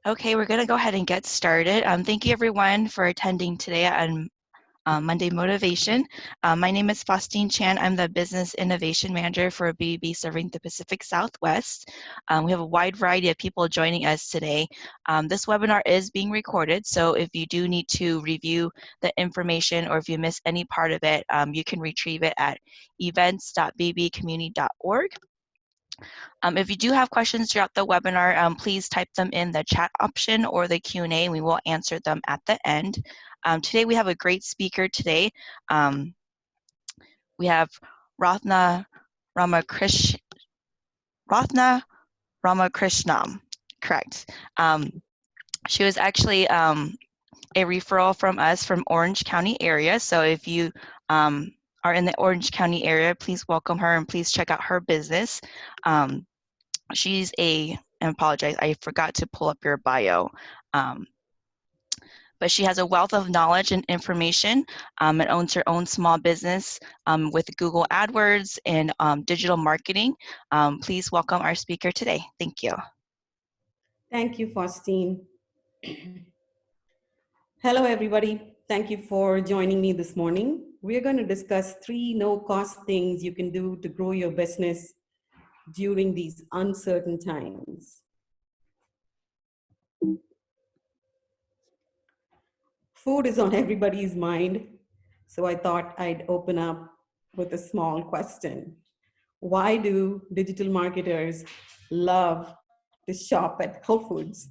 Okay, we're going to go ahead and get started. Thank you everyone for attending today on Monday Motivation. My name is Faustine Chan. I'm the Business Innovation Manager for BB serving the Pacific Southwest. We have a wide variety of people joining us today. This webinar is being recorded, so if you do need to review the information or if you miss any part of it, you can retrieve it at events.bbcommunity.org. If you do have questions throughout the webinar, please type them in the chat option or the Q&A, and we will answer them at the end. Today we have a great speaker today. We have Rathna Ramakrishnan, correct. She was actually a referral from us from Orange County area, so if you are in the Orange County area, please welcome her and please check out her business. She's I apologize, I forgot to pull up your bio. But she has a wealth of knowledge and information and owns her own small business with Google AdWords and digital marketing. Please welcome our speaker today. Thank you. Thank you, Faustine. Hello, everybody. Thank you for joining me this morning. We're going to discuss 3 no-cost things you can do to grow your business during these uncertain times. Food is on everybody's mind, so I thought I'd open up with a small question. Why do digital marketers love to shop at Whole Foods?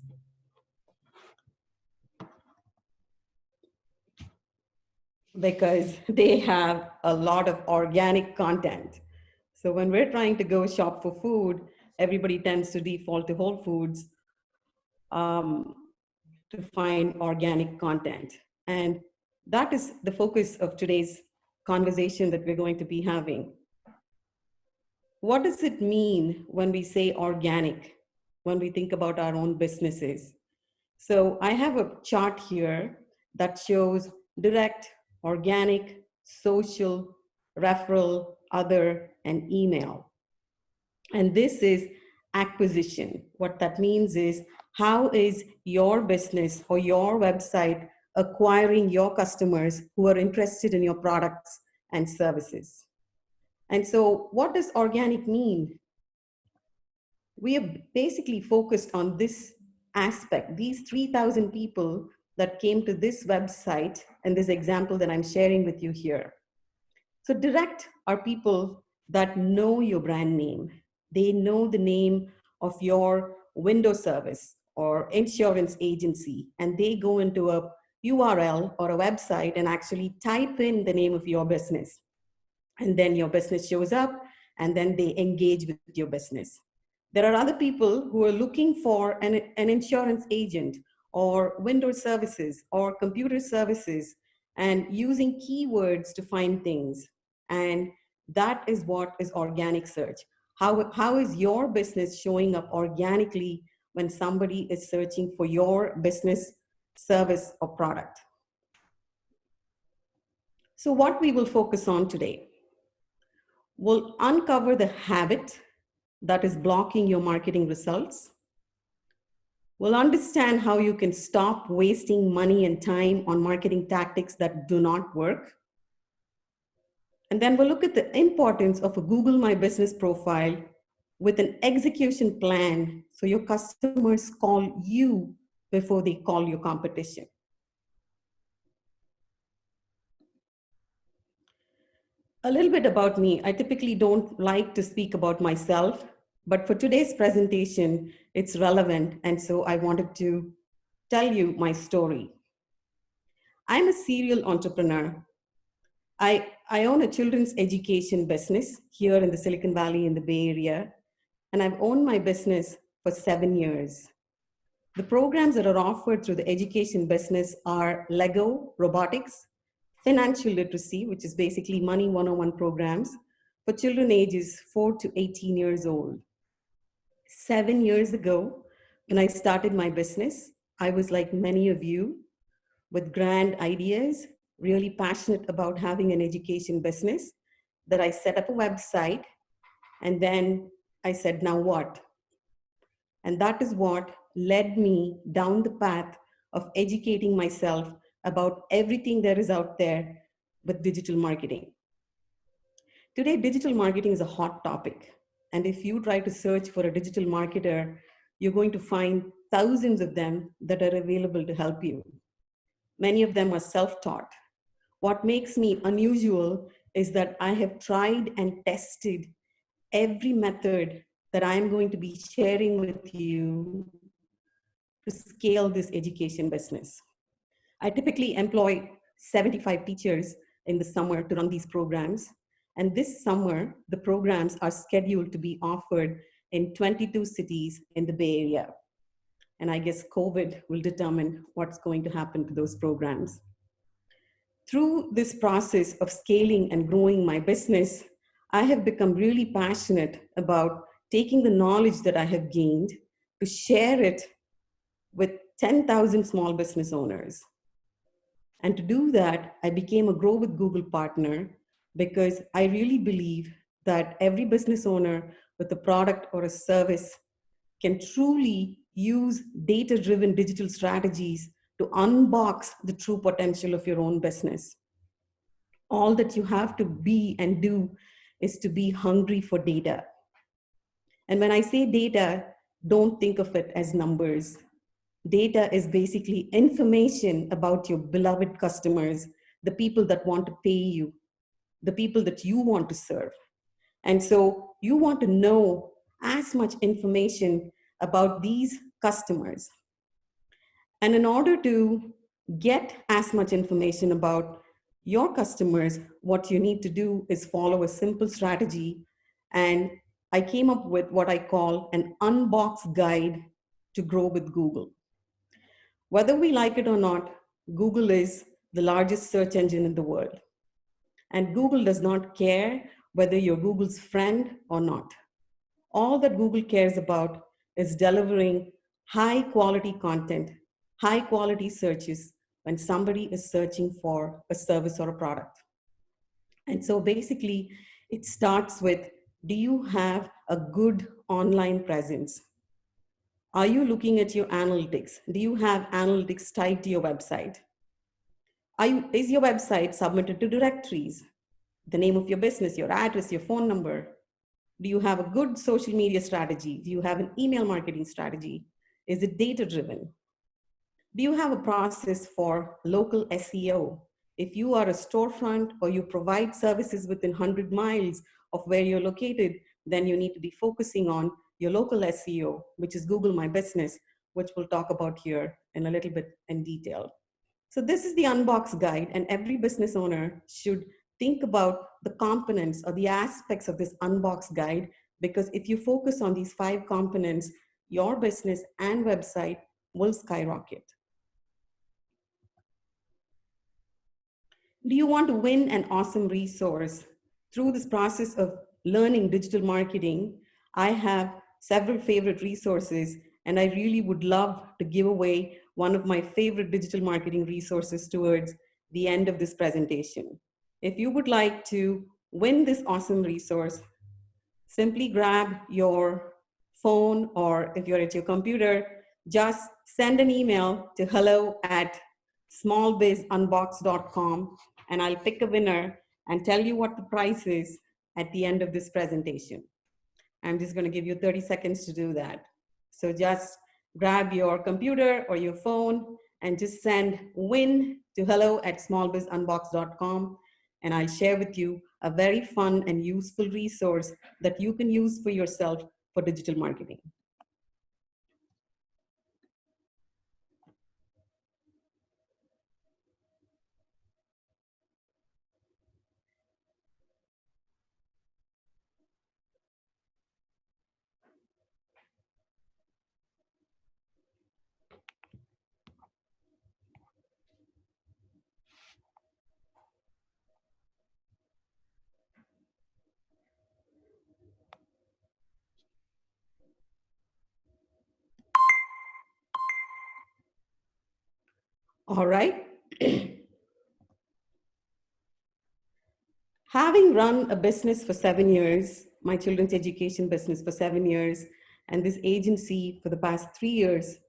Because they have a lot of organic content. So when we're trying to go shop for food, everybody tends to default to Whole Foods to find organic content. And that is the focus of today's conversation that we're going to be having. What does it mean when we say organic, when we think about our own businesses? So I have a chart here that shows direct, organic, social, referral, other, and email. And this is acquisition. What that means is, how is your business or your website acquiring your customers who are interested in your products and services? And so what does organic mean? We have basically focused on this aspect, these 3,000 people that came to this website and this example that I'm sharing with you here. So direct are people that know your brand name. They know the name of your window service or insurance agency, and they go into a URL or a website and actually type in the name of your business. And then your business shows up, and then they engage with your business. There are other people who are looking for an insurance agent or window services or computer services and using keywords to find things. And that is what is organic search. How is your business showing up organically when somebody is searching for your business, service, or product? So what we will focus on today, we'll uncover the habit that is blocking your marketing results. We'll understand how you can stop wasting money and time on marketing tactics that do not work. And then we'll look at the importance of a Google My Business profile with an execution plan so your customers call you before they call your competition. A little bit about me. I typically don't like to speak about myself, but for today's presentation, it's relevant, and so I wanted to tell you my story. I'm a serial entrepreneur. I own a children's education business here in the Silicon Valley in the Bay Area, and I've owned my business for 7 years. The programs that are offered through the education business are Lego robotics, financial literacy, which is basically money 101 programs for children ages 4 to 18 years old. 7 years ago, when I started my business, I was like many of you with grand ideas, really passionate about having an education business, that I set up a website, and then I said, now what? And that is what led me down the path of educating myself about everything there is out there with digital marketing. Today, digital marketing is a hot topic. And if you try to search for a digital marketer, you're going to find thousands of them that are available to help you. Many of them are self-taught. What makes me unusual is that I have tried and tested every method that I'm going to be sharing with you to scale this education business. I typically employ 75 teachers in the summer to run these programs. And this summer, the programs are scheduled to be offered in 22 cities in the Bay Area. And I guess COVID will determine what's going to happen to those programs. Through this process of scaling and growing my business, I have become really passionate about taking the knowledge that I have gained to share it with 10,000 small business owners. And to do that, I became a Grow with Google partner because I really believe that every business owner with a product or a service can truly use data-driven digital strategies to unbox the true potential of your own business. All that you have to be and do is to be hungry for data. And when I say data, don't think of it as numbers. Data is basically information about your beloved customers, the people that want to pay you, the people that you want to serve. And so you want to know as much information about these customers. And in order to get as much information about your customers, what you need to do is follow a simple strategy. And I came up with what I call an unboxed guide to grow with Google. Whether we like it or not, Google is the largest search engine in the world. And Google does not care whether you're Google's friend or not. All that Google cares about is delivering high quality content, high quality searches when somebody is searching for a service or a product. And so basically, it starts with, do you have a good online presence? Are you looking at your analytics? Do you have analytics tied to your website? Is your website submitted to directories? The name of your business, your address, your phone number? Do you have a good social media strategy? Do you have an email marketing strategy? Is it data-driven? Do you have a process for local SEO? If you are a storefront or you provide services within 100 miles of where you're located, then you need to be focusing on your local SEO, which is Google My Business, which we'll talk about here in a little bit in detail. So this is the Unbox Guide, and every business owner should think about the components or the aspects of this Unbox Guide, because if you focus on these 5 components, your business and website will skyrocket. Do you want to win an awesome resource? Through this process of learning digital marketing, I have several favorite resources, and I really would love to give away one of my favorite digital marketing resources towards the end of this presentation. If you would like to win this awesome resource, simply grab your phone, or if you're at your computer, just send an email to hello@smallbizunboxed.com, and I'll pick a winner and tell you what the price is at the end of this presentation. I'm just going to give you 30 seconds to do that. So just grab your computer or your phone and just send win to hello@smallbizunboxed.com, and I'll share with you a very fun and useful resource that you can use for yourself for digital marketing. All right. Having run a business for 7 years, my children's education business for 7 years, and this agency for the past 3 years,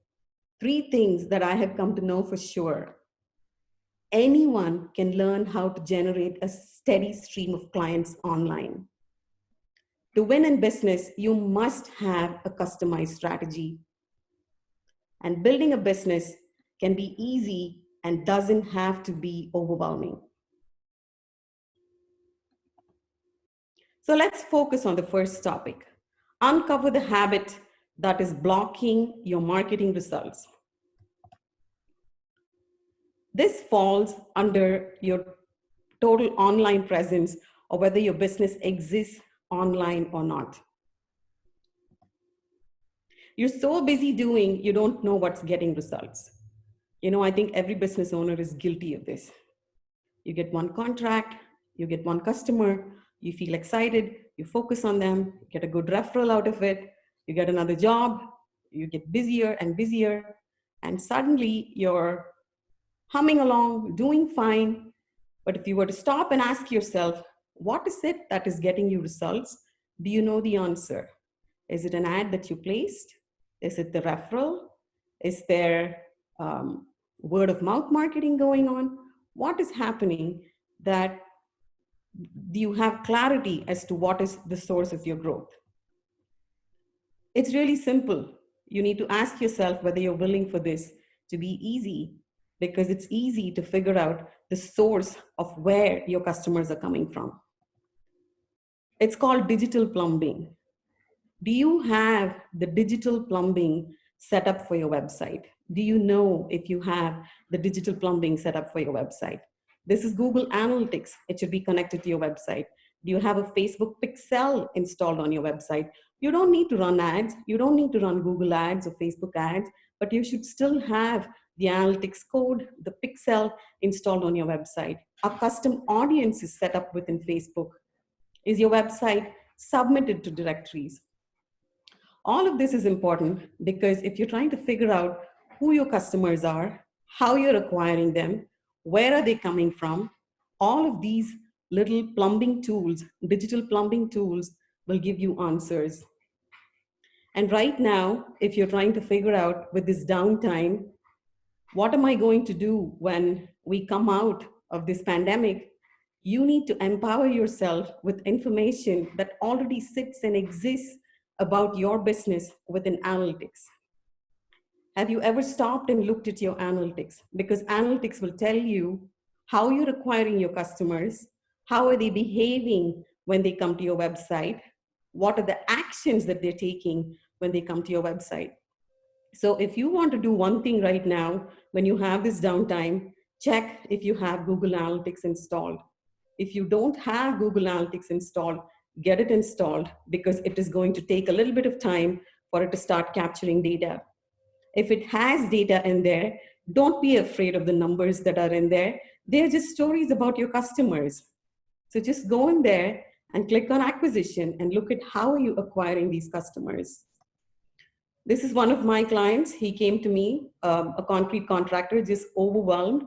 Three things that I have come to know for sure. Anyone can learn how to generate a steady stream of clients online. To win in business, you must have a customized strategy. And building a business can be easy and doesn't have to be overwhelming. So let's focus on the first topic. Uncover the habit that is blocking your marketing results. This falls under your total online presence or whether your business exists online or not. You're so busy doing, you don't know what's getting results. I think every business owner is guilty of this. You get one contract, you get one customer, you feel excited, you focus on them, you get a good referral out of it, you get another job, you get busier and busier, and suddenly you're humming along, doing fine. But if you were to stop and ask yourself, what is it that is getting you results? Do you know the answer? Is it an ad that you placed? Is it the referral? Is there word of mouth marketing going on? What is happening that you have clarity as to what is the source of your growth? It's really simple. You need to ask yourself whether you're willing for this to be easy, because it's easy to figure out the source of where your customers are coming from. It's called digital plumbing. Do you have the digital plumbing set up for your website? Do you know if you have the digital plumbing set up for your website? This is Google Analytics. It should be connected to your website. Do you have a Facebook pixel installed on your website? You don't need to run ads. You don't need to run Google ads or Facebook ads, but you should still have the analytics code, the pixel installed on your website. A custom audience is set up within Facebook. Is your website submitted to directories? All of this is important because if you're trying to figure out who your customers are, how you're acquiring them, where are they coming from, all of these little plumbing tools, digital plumbing tools, will give you answers. And right now, if you're trying to figure out with this downtime, what am I going to do when we come out of this pandemic? You need to empower yourself with information that already sits and exists about your business within analytics. Have you ever stopped and looked at your analytics? Because analytics will tell you how you're acquiring your customers, how are they behaving when they come to your website, what are the actions that they're taking when they come to your website. So if you want to do one thing right now, when you have this downtime, check if you have Google Analytics installed. If you don't have Google Analytics installed, get it installed, because it is going to take a little bit of time for it to start capturing data. If it has data in there, don't be afraid of the numbers that are in there. They're just stories about your customers. So just go in there and click on acquisition and look at how are you acquiring these customers. This is one of my clients. He came to me, a concrete contractor, just overwhelmed.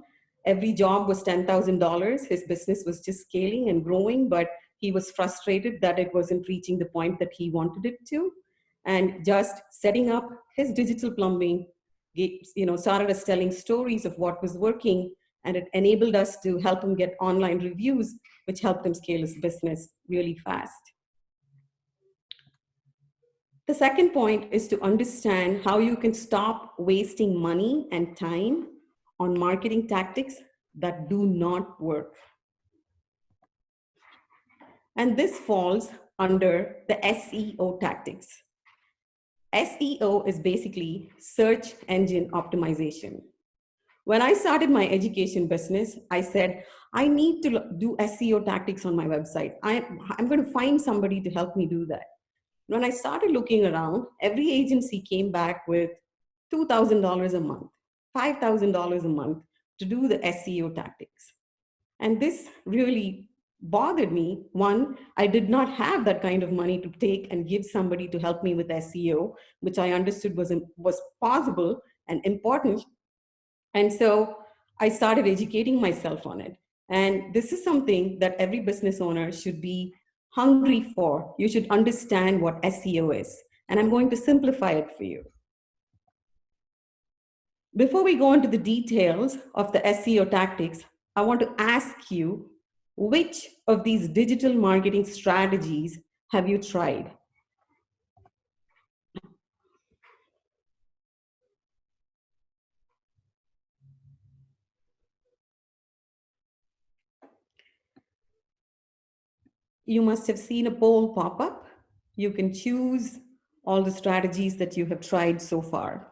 Every job was $10,000. His business was just scaling and growing, but he was frustrated that it wasn't reaching the point that he wanted it to. And just setting up his digital plumbing, started us telling stories of what was working, and it enabled us to help him get online reviews, which helped him scale his business really fast. The second point is to understand how you can stop wasting money and time on marketing tactics that do not work. And this falls under the SEO tactics. SEO is basically search engine optimization. When I started my education business, I said, I need to do SEO tactics on my website. I'm going to find somebody to help me do that. When I started looking around, every agency came back with $2,000 a month, $5,000 a month to do the SEO tactics. And this really bothered me. One, I did not have that kind of money to take and give somebody to help me with SEO, which I understood was possible and important. And so I started educating myself on it. And this is something that every business owner should be hungry for. You should understand what SEO is. And I'm going to simplify it for you. Before we go into the details of the SEO tactics, I want to ask you, which of these digital marketing strategies have you tried? You must have seen a poll pop up. You can choose all the strategies that you have tried so far.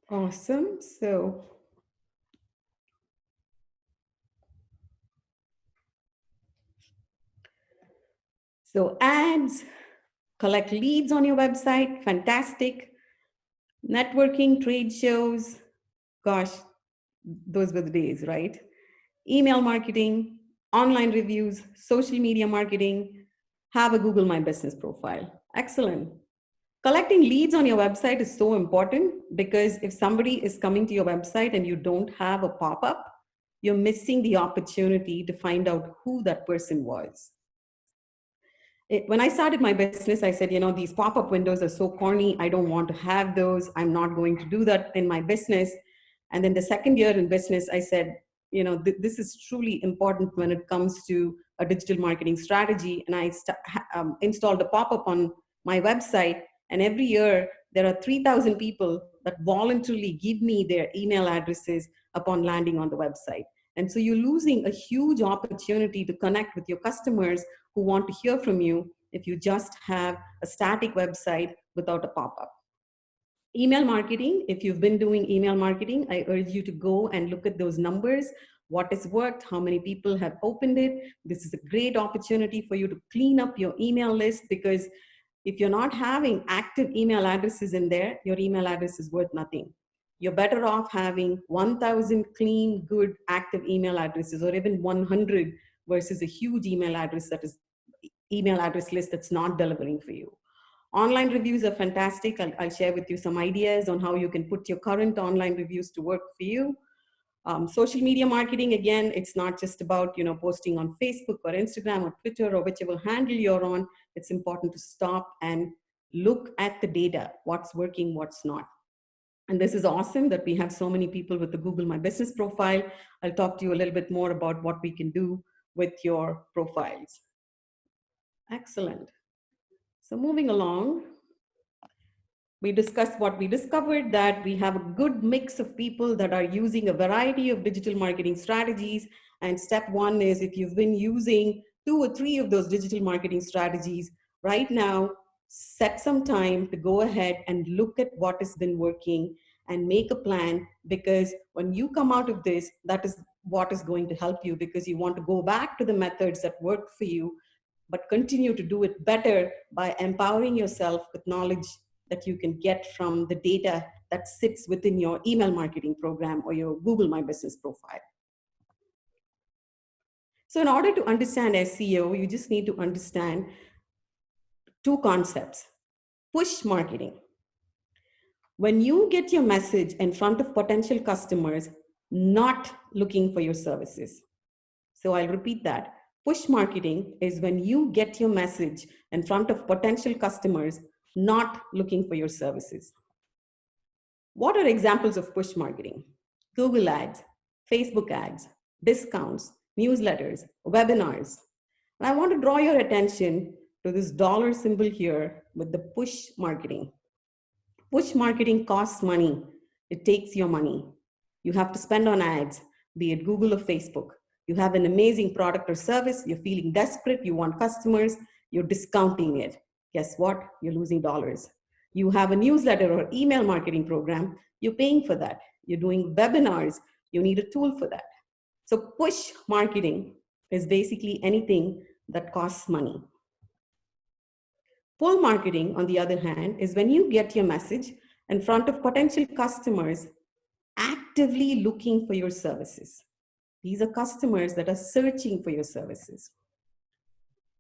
Awesome. So ads, collect leads on your website, fantastic. Networking, trade shows, gosh, those were the days, right? Email marketing, online reviews, social media marketing, have a Google My Business profile. Excellent. Collecting leads on your website is so important because if somebody is coming to your website and you don't have a pop up, you're missing the opportunity to find out who that person was. When I started my business, I said, these pop up windows are so corny. I don't want to have those. I'm not going to do that in my business. And then the second year in business, I said, this is truly important when it comes to a digital marketing strategy. And I installed a pop up on my website. And every year, there are 3,000 people that voluntarily give me their email addresses upon landing on the website. And so you're losing a huge opportunity to connect with your customers who want to hear from you if you just have a static website without a pop-up. Email marketing, if you've been doing email marketing, I urge you to go and look at those numbers. What has worked? How many people have opened it? This is a great opportunity for you to clean up your email list, because if you're not having active email addresses in there, your email address is worth nothing. You're better off having 1,000 clean, good, active email addresses, or even 100 versus a huge email address list that's not delivering for you. Online reviews are fantastic. I'll share with you some ideas on how you can put your current online reviews to work for you. Social media marketing, again, it's not just about posting on Facebook or Instagram or Twitter or whichever handle you're on. It's important to stop and look at the data, what's working, what's not. And this is awesome that we have so many people with the Google My Business profile. I'll talk to you a little bit more about what we can do with your profiles. Excellent. So moving along, we discussed what we discovered, that we have a good mix of people that are using a variety of digital marketing strategies. And step one is, if you've been using 2 or 3 of those digital marketing strategies, right now, set some time to go ahead and look at what has been working and make a plan, because when you come out of this, that is what is going to help you, because you want to go back to the methods that work for you, but continue to do it better by empowering yourself with knowledge that you can get from the data that sits within your email marketing program or your Google My Business profile. So in order to understand SEO, you just need to understand 2 concepts. Push marketing. When you get your message in front of potential customers not looking for your services. So I'll repeat that. Push marketing is when you get your message in front of potential customers not looking for your services. What are examples of push marketing? Google ads, Facebook ads, discounts, newsletters, webinars. And I want to draw your attention to this dollar symbol here with the push marketing. Push marketing costs money. It takes your money. You have to spend on ads, be it Google or Facebook. You have an amazing product or service, you're feeling desperate, you want customers, you're discounting it. Guess what? You're losing dollars. You have a newsletter or email marketing program, you're paying for that. You're doing webinars, you need a tool for that. So push marketing is basically anything that costs money. Pull marketing, on the other hand, is when you get your message in front of potential customers actively looking for your services. These are customers that are searching for your services.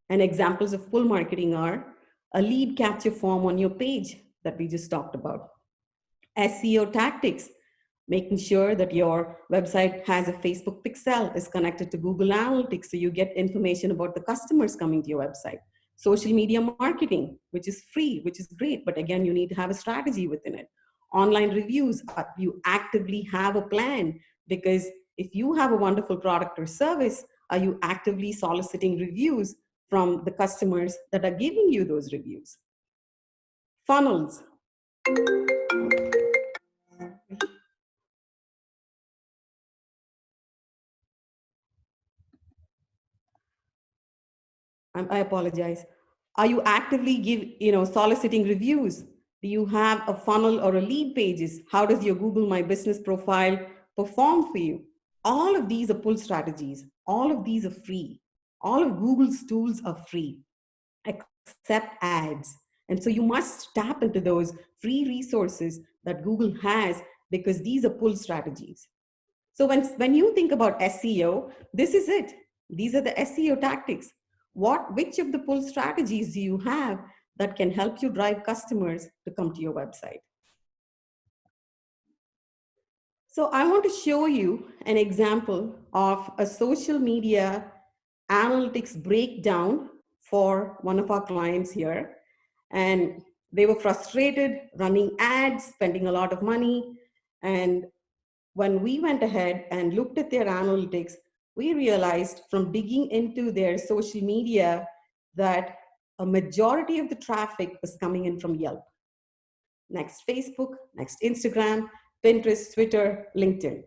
And examples of pull marketing are a lead capture form on your page that we just talked about, SEO tactics, making sure that your website has a Facebook pixel, is connected to Google Analytics so you get information about the customers coming to your website. Social media marketing, which is free, which is great, but again, you need to have a strategy within it. Online reviews, you actively have a plan, because if you have a wonderful product or service, are you actively soliciting reviews from the customers that are giving you those reviews? Funnels. I apologize. Are you actively soliciting reviews? Do you have a funnel or a lead pages? How does your Google My Business profile perform for you? All of these are pull strategies. All of these are free. All of Google's tools are free, except ads. And so you must tap into those free resources that Google has, because these are pull strategies. So when you think about SEO, this is it. These are the SEO tactics. Which of the pull strategies do you have that can help you drive customers to come to your website? So I want to show you an example of a social media analytics breakdown for one of our clients here. And they were frustrated running ads, spending a lot of money. And when we went ahead and looked at their analytics, we realized from digging into their social media that a majority of the traffic was coming in from Yelp. Next Facebook, next Instagram, Pinterest, Twitter, LinkedIn.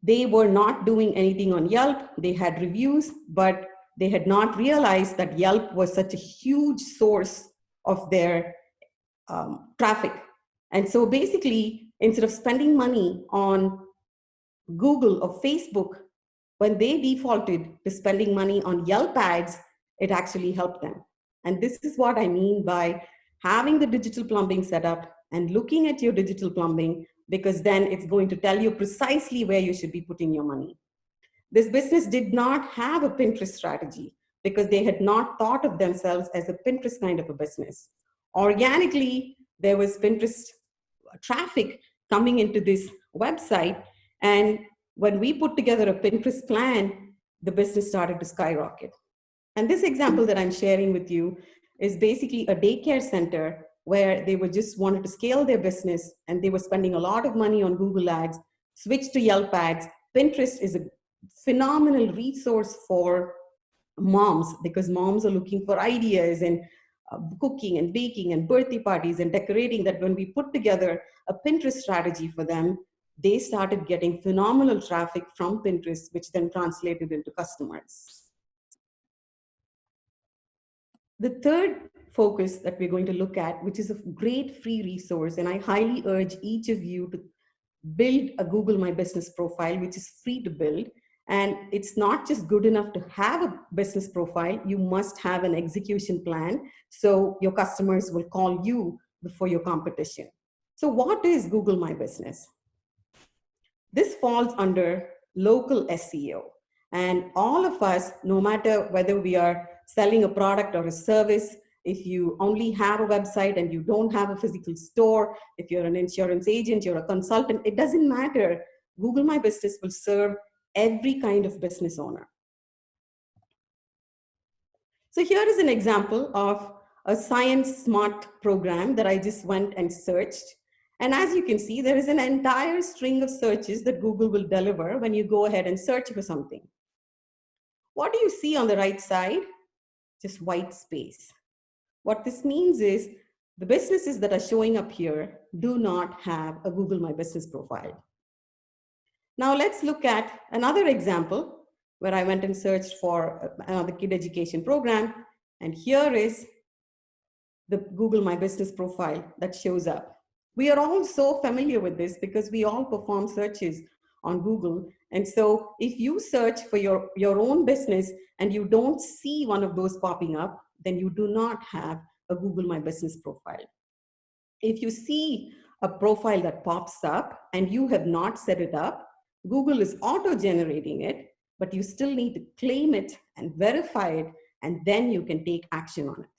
They were not doing anything on Yelp. They had reviews, but they had not realized that Yelp was such a huge source of their traffic. And so basically, instead of spending money on Google or Facebook, when they defaulted to spending money on Yelp ads, it actually helped them. And this is what I mean by having the digital plumbing set up and looking at your digital plumbing, because then it's going to tell you precisely where you should be putting your money. This business did not have a Pinterest strategy because they had not thought of themselves as a Pinterest kind of a business. Organically, there was Pinterest traffic coming into this website. And when we put together a Pinterest plan, the business started to skyrocket. And this example that I'm sharing with you is basically a daycare center where they were just wanted to scale their business and they were spending a lot of money on Google ads, switched to Yelp ads. Pinterest is a phenomenal resource for moms because moms are looking for ideas and cooking and baking and birthday parties and decorating, that when we put together a Pinterest strategy for them, they started getting phenomenal traffic from Pinterest, which then translated into customers. The third focus that we're going to look at, which is a great free resource, and I highly urge each of you to build a Google My Business profile, which is free to build. And it's not just good enough to have a business profile, you must have an execution plan so your customers will call you before your competition. So what is Google My Business? This falls under local SEO. And all of us, no matter whether we are selling a product or a service, if you only have a website and you don't have a physical store, if you're an insurance agent, you're a consultant, it doesn't matter. Google My Business will serve every kind of business owner. So here is an example of a Science Smart program that I just went and searched. And as you can see, there is an entire string of searches that Google will deliver when you go ahead and search for something. What do you see on the right side? Just white space. What this means is the businesses that are showing up here do not have a Google My Business profile. Now let's look at another example where I went and searched for another kid education program. And here is the Google My Business profile that shows up. We are all so familiar with this because we all perform searches on Google. And so if you search for your own business and you don't see one of those popping up, then you do not have a Google My Business profile. If you see a profile that pops up and you have not set it up, Google is auto-generating it, but you still need to claim it and verify it, and then you can take action on it.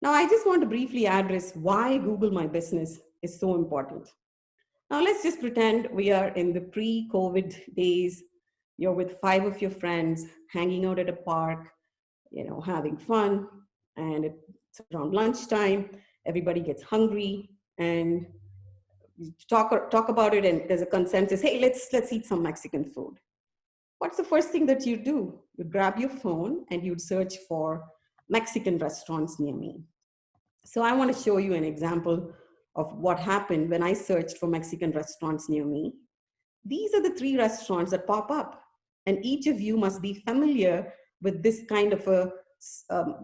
Now, I just want to briefly address why Google My Business is so important. Now, let's just pretend we are in the pre-COVID days. You're with 5 of your friends, hanging out at a park, having fun, and it's around lunchtime. Everybody gets hungry, and you talk about it, and there's a consensus. Hey, let's eat some Mexican food. What's the first thing that you do? You grab your phone and you'd search for Mexican restaurants near me. So I want to show you an example of what happened when I searched for Mexican restaurants near me. These are the 3 restaurants that pop up, and each of you must be familiar with this kind of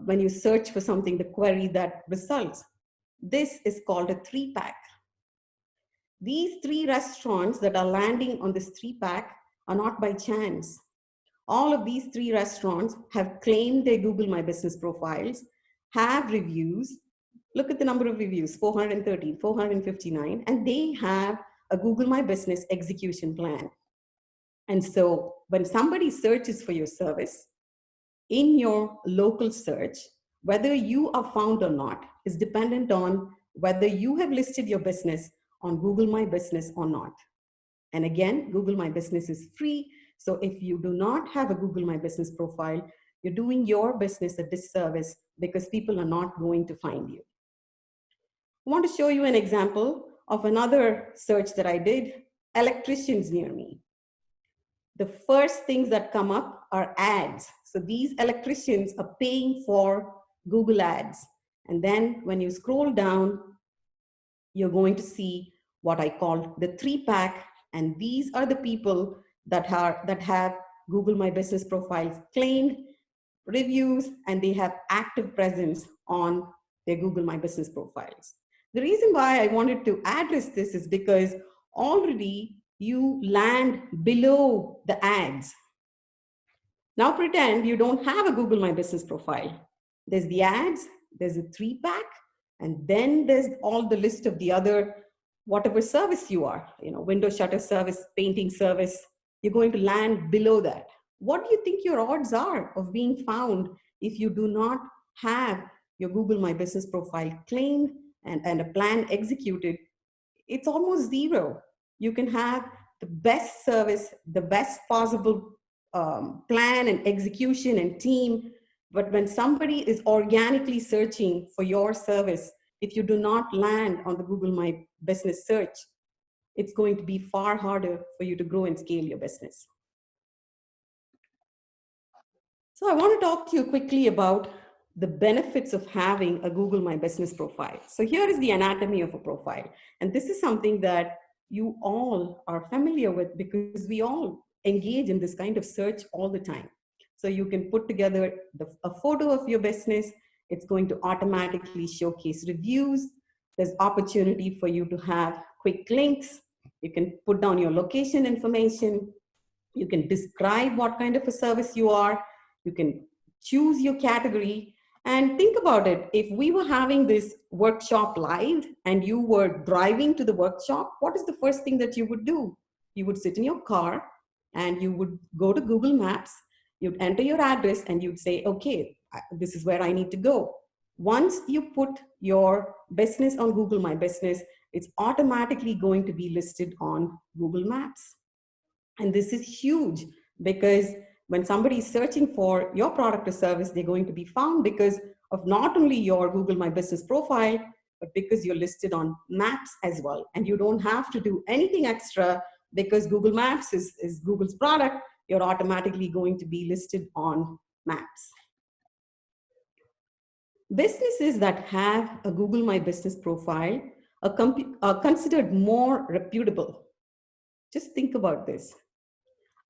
when you search for something, the query that results. This is called a 3-pack. These 3 restaurants that are landing on this 3-pack are not by chance. All of these 3 restaurants have claimed their Google My Business profiles, have reviews. Look at the number of reviews, 413, 459, and they have a Google My Business execution plan. And so when somebody searches for your service in your local search, whether you are found or not is dependent on whether you have listed your business on Google My Business or not. And again, Google My Business is free. So if you do not have a Google My Business profile, you're doing your business a disservice because people are not going to find you. I want to show you an example of another search that I did, electricians near me. The first things that come up are ads. So these electricians are paying for Google ads. And then when you scroll down, you're going to see what I call the 3-pack. And these are the people that have Google My Business profiles claimed, reviews, and they have active presence on their Google My Business profiles. The reason why I wanted to address this is because already you land below the ads. Now pretend you don't have a Google My Business profile. There's the ads, there's a 3-pack, and then there's all the list of the other, whatever service you are, window shutter service, painting service, you're going to land below that. What do you think your odds are of being found if you do not have your Google My Business profile claimed and a plan executed? It's almost 0. You can have the best service, the best possible plan and execution and team, but when somebody is organically searching for your service, if you do not land on the Google My Business search, it's going to be far harder for you to grow and scale your business. So I want to talk to you quickly about the benefits of having a Google My Business profile. So here is the anatomy of a profile. And this is something that you all are familiar with because we all engage in this kind of search all the time. So you can put together a photo of your business. It's going to automatically showcase reviews. There's opportunity for you to have quick links. You can put down your location information. You can describe what kind of a service you are. You can choose your category. And think about it. If we were having this workshop live and you were driving to the workshop, what is the first thing that you would do? You would sit in your car and you would go to Google Maps. You'd enter your address and you'd say, okay, this is where I need to go. Once you put your business on Google My Business, it's automatically going to be listed on Google Maps. And this is huge because when somebody is searching for your product or service, they're going to be found because of not only your Google My Business profile, but because you're listed on Maps as well. And you don't have to do anything extra because Google Maps is Google's product. You're automatically going to be listed on Maps. Businesses that have a Google My Business profile are considered more reputable. Just think about this.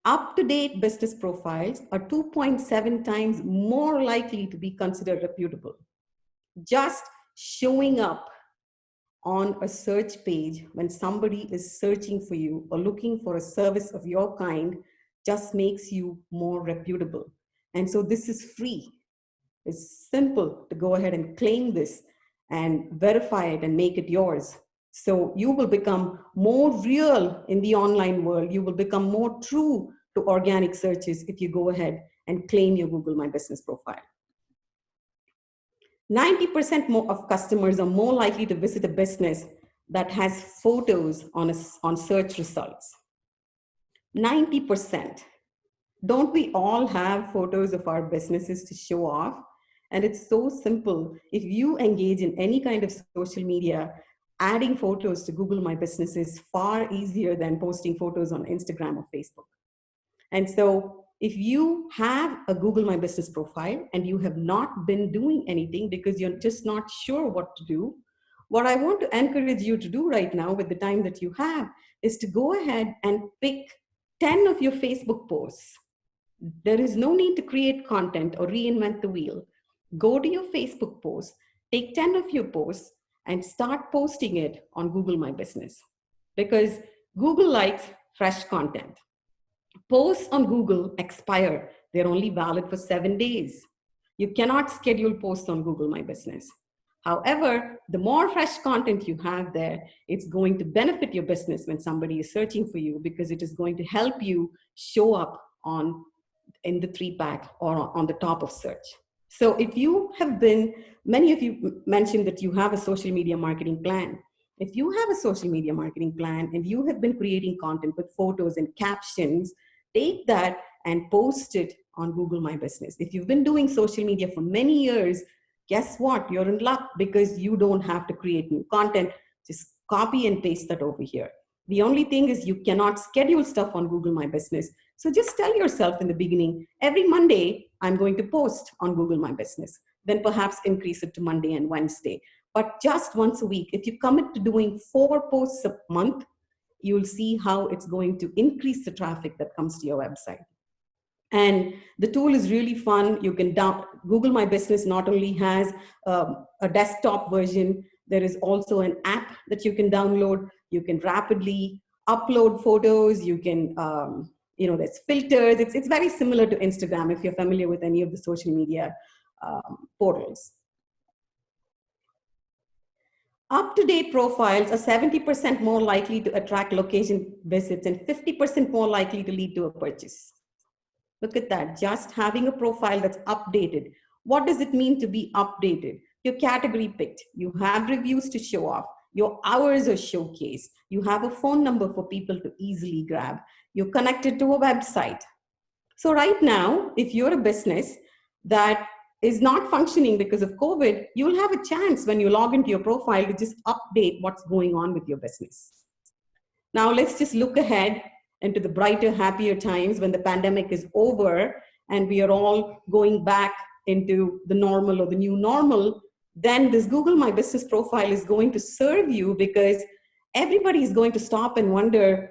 Up-to-date business profiles are 2.7 times more likely to be considered reputable. Just showing up on a search page when somebody is searching for you or looking for a service of your kind just makes you more reputable. And so this is free. It's simple to go ahead and claim this and verify it and make it yours. So you will become more real in the online world. You will become more true to organic searches if you go ahead and claim your Google My Business profile. 90% more of customers are more likely to visit a business that has photos on search results. 90%. Don't we all have photos of our businesses to show off? And it's so simple. If you engage in any kind of social media, adding photos to Google My Business is far easier than posting photos on Instagram or Facebook. And so if you have a Google My Business profile and you have not been doing anything because you're just not sure what to do, what I want to encourage you to do right now with the time that you have is to go ahead and pick 10 of your Facebook posts. There is no need to create content or reinvent the wheel. Go to your Facebook post, take 10 of your posts and start posting it on Google My Business, because Google likes fresh content. Posts on Google expire. They're only valid for 7 days. You cannot schedule posts on Google My Business. However, the more fresh content you have there, it's going to benefit your business when somebody is searching for you, because it is going to help you show up in the 3-pack or on the top of search. So if you have been, many of you mentioned that you have a social media marketing plan. If you have a social media marketing plan and you have been creating content with photos and captions, take that and post it on Google My Business. If you've been doing social media for many years, guess what? You're in luck, because you don't have to create new content. Just copy and paste that over here. The only thing is you cannot schedule stuff on Google My Business. So just tell yourself in the beginning, every Monday, I'm going to post on Google My Business. Then perhaps increase it to Monday and Wednesday. But just once a week, if you commit to doing 4 posts a month, you'll see how it's going to increase the traffic that comes to your website. And the tool is really fun. You can Google My Business not only has a desktop version, there is also an app that you can download. You can rapidly upload photos. You can, there's filters. It's very similar to Instagram if you're familiar with any of the social media portals. Up-to-date profiles are 70% more likely to attract location visits and 50% more likely to lead to a purchase. Look at that, just having a profile that's updated. What does it mean to be updated? Your category picked, you have reviews to show off, your hours are showcased, you have a phone number for people to easily grab, you're connected to a website. So right now, if you're a business that is not functioning because of COVID, you'll have a chance when you log into your profile to just update what's going on with your business. Now let's just look ahead into the brighter, happier times when the pandemic is over and we are all going back into the normal or the new normal. Then this Google My Business profile is going to serve you, because everybody is going to stop and wonder,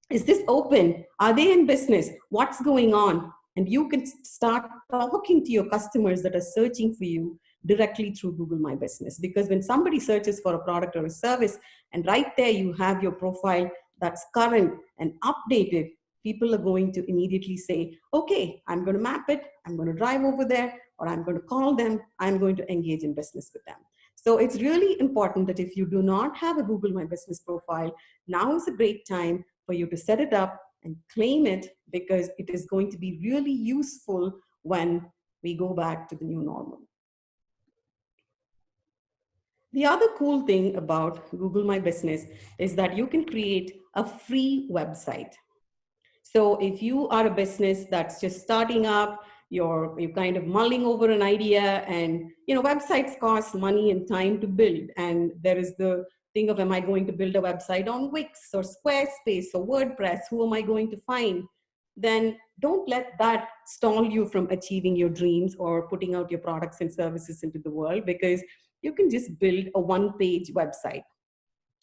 is this open? Are they in business? What's going on? And you can start talking to your customers that are searching for you directly through Google My Business. Because when somebody searches for a product or a service, and right there you have your profile that's current and updated, people are going to immediately say, okay, I'm going to map it, I'm going to drive over there, or I'm going to call them, I'm going to engage in business with them. So it's really important that if you do not have a Google My Business profile, now is a great time for you to set it up and claim it, because it is going to be really useful when we go back to the new normal. The other cool thing about Google My Business is that you can create a free website. So if you are a business that's just starting up, you're kind of mulling over an idea, and websites cost money and time to build. And there is the thing of, am I going to build a website on Wix or Squarespace or WordPress? Who am I going to find? Then don't let that stall you from achieving your dreams or putting out your products and services into the world, because you can just build a one-page website.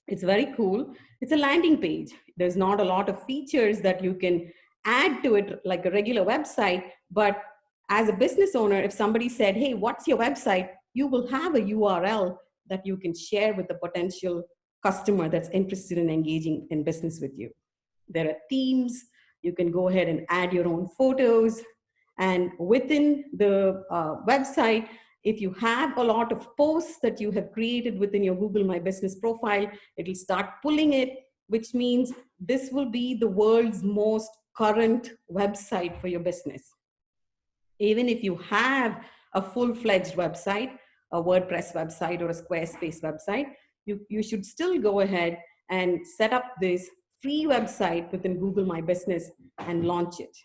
It's very cool. It's a landing page. There's not a lot of features that you can add to it like a regular website, but as a business owner, if somebody said, hey, what's your website? You will have a URL that you can share with the potential customer that's interested in engaging in business with you. There are themes. You can go ahead and add your own photos. And within the website, if you have a lot of posts that you have created within your Google My Business profile, it'll start pulling it, which means this will be the world's most current website for your business. Even if you have a full-fledged website, a WordPress website or a Squarespace website, you should still go ahead and set up this free website within Google My Business and launch it.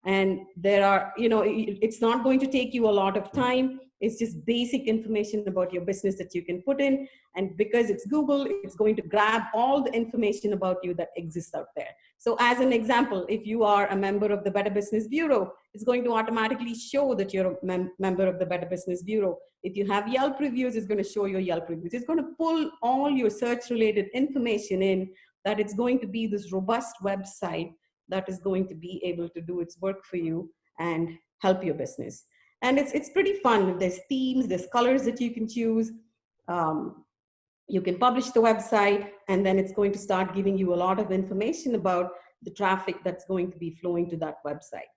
And there are, it's not going to take you a lot of time. It's just basic information about your business that you can put in. And because it's Google, it's going to grab all the information about you that exists out there. So as an example, if you are a member of the Better Business Bureau, it's going to automatically show that you're a member of the Better Business Bureau. If you have Yelp reviews, it's going to show your Yelp reviews. It's going to pull all your search-related information in, that it's going to be this robust website that is going to be able to do its work for you and help your business. And it's pretty fun. There's themes, there's colors that you can choose. You can publish the website, and then it's going to start giving you a lot of information about the traffic that's going to be flowing to that website.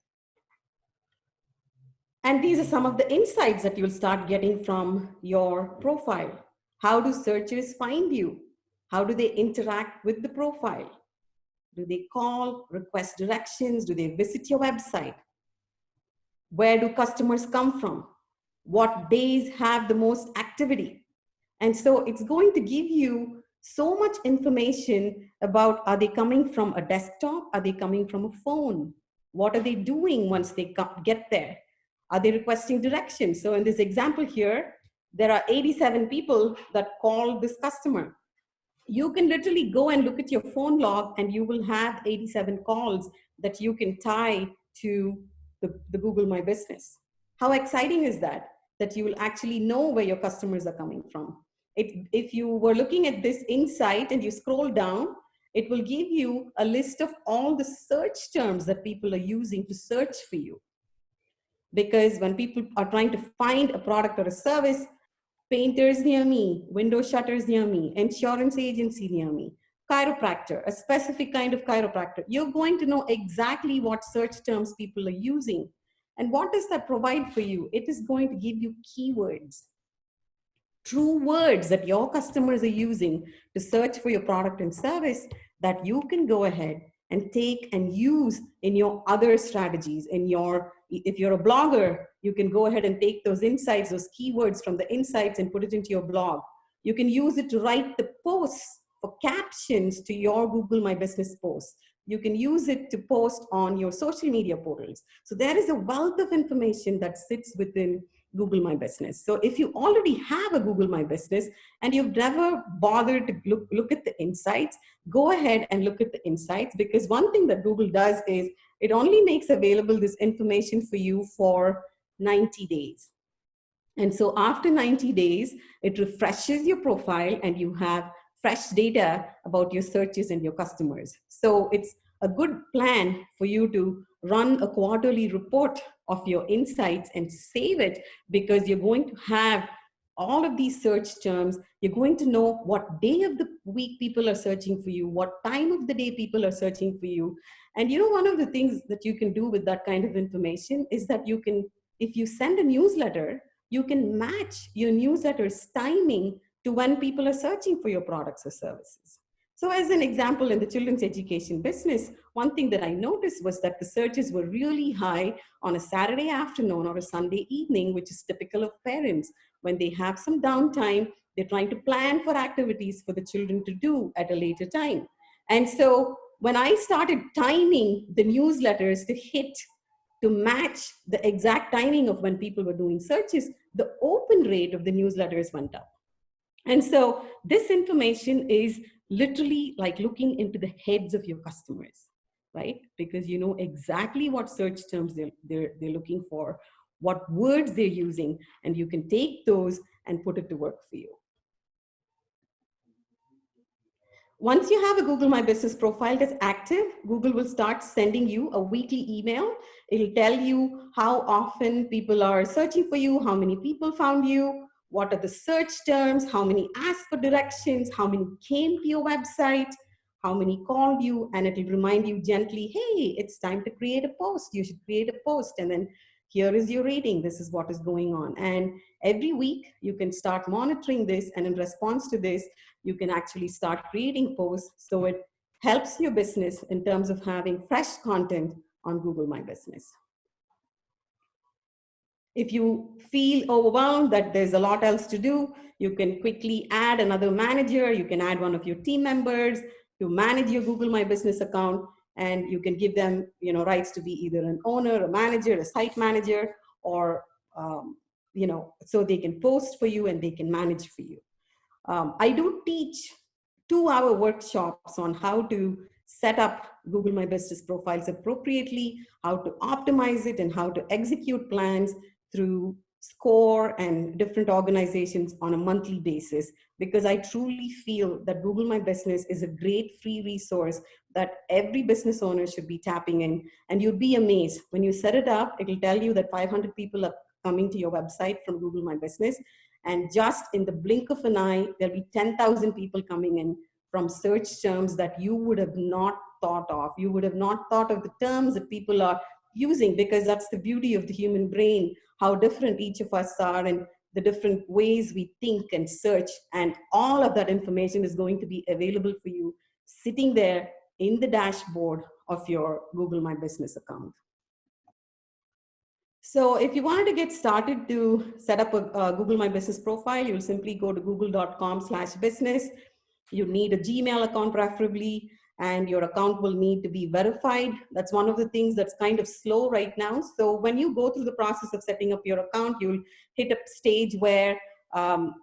And these are some of the insights that you'll start getting from your profile. How do searchers find you? How do they interact with the profile? Do they call, request directions? Do they visit your website? Where do customers come from? What days have the most activity? And so it's going to give you so much information about, are they coming from a desktop? Are they coming from a phone? What are they doing once they get there? Are they requesting directions? So in this example here, there are 87 people that called this customer. You can literally go and look at your phone log, and you will have 87 calls that you can tie to the Google My Business. How exciting is that? That you will actually know where your customers are coming from. If you were looking at this insight and you scroll down, it will give you a list of all the search terms that people are using to search for you. Because when people are trying to find a product or a service, painters near me, window shutters near me, insurance agency near me, chiropractor, a specific kind of chiropractor, you're going to know exactly what search terms people are using. And what does that provide for you? It is going to give you keywords, true words that your customers are using to search for your product and service, that you can go ahead and take and use in your other strategies. If you're a blogger, you can go ahead and take those insights, those keywords from the insights, and put it into your blog. You can use it to write the posts for captions to your Google My Business posts. You can use it to post on your social media portals. So there is a wealth of information that sits within Google My Business. So if you already have a Google My Business and you've never bothered to look at the insights, go ahead and look at the insights, because one thing that Google does is it only makes available this information for you for 90 days. And so after 90 days, it refreshes your profile and you have fresh data about your searches and your customers. So it's a good plan for you to run a quarterly report of your insights and save it, because you're going to have all of these search terms. You're going to know what day of the week people are searching for you, what time of the day people are searching for you. And one of the things that you can do with that kind of information is that you can, if you send a newsletter, you can match your newsletter's timing to when people are searching for your products or services. So as an example, in the children's education business, one thing that I noticed was that the searches were really high on a Saturday afternoon or a Sunday evening, which is typical of parents. When they have some downtime, they're trying to plan for activities for the children to do at a later time. And so when I started timing the newsletters to match the exact timing of when people were doing searches, the open rate of the newsletters went up. And so this information is literally like looking into the heads of your customers, right? Because you know exactly what search terms they're looking for, what words they're using, and you can take those and put it to work for you. Once you have a Google My Business profile that's active, Google will start sending you a weekly email. It'll tell you how often people are searching for you, how many people found you, what are the search terms, how many asked for directions, how many came to your website, how many called you, and it will remind you gently, hey, it's time to create a post. You should create a post, and then here is your rating. This is what is going on. And every week you can start monitoring this, and in response to this, you can actually start creating posts. So it helps your business in terms of having fresh content on Google My Business. If you feel overwhelmed that there's a lot else to do, you can quickly add another manager. You can add one of your team members to manage your Google My Business account, and you can give them, rights to be either an owner, a manager, a site manager, or so they can post for you and they can manage for you. I do teach 2-hour workshops on how to set up Google My Business profiles appropriately, how to optimize it, and how to execute plans through SCORE and different organizations on a monthly basis, because I truly feel that Google My Business is a great free resource that every business owner should be tapping in. And you'd be amazed when you set it up. It will tell you that 500 people are coming to your website from Google My Business, and just in the blink of an eye, there'll be 10,000 people coming in from search terms that you would have not thought of. You would have not thought of the terms that people are using, because that's the beauty of the human brain, how different each of us are and the different ways we think and search. And all of that information is going to be available for you sitting there in the dashboard of your Google My Business account. So if you wanted to get started to set up a Google My Business profile, you'll simply go to google.com/business. You need a Gmail account preferably, and your account will need to be verified. That's one of the things that's kind of slow right now. So when you go through the process of setting up your account, you'll hit a stage where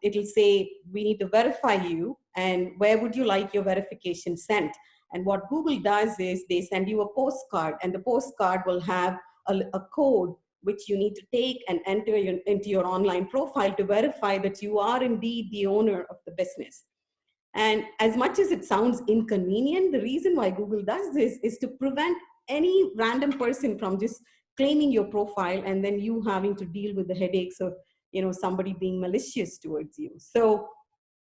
it'll say, we need to verify you, and where would you like your verification sent? And what Google does is they send you a postcard, and the postcard will have a code which you need to take and enter into your online profile to verify that you are indeed the owner of the business. And as much as it sounds inconvenient, the reason why Google does this is to prevent any random person from just claiming your profile and then you having to deal with the headaches of somebody being malicious towards you. So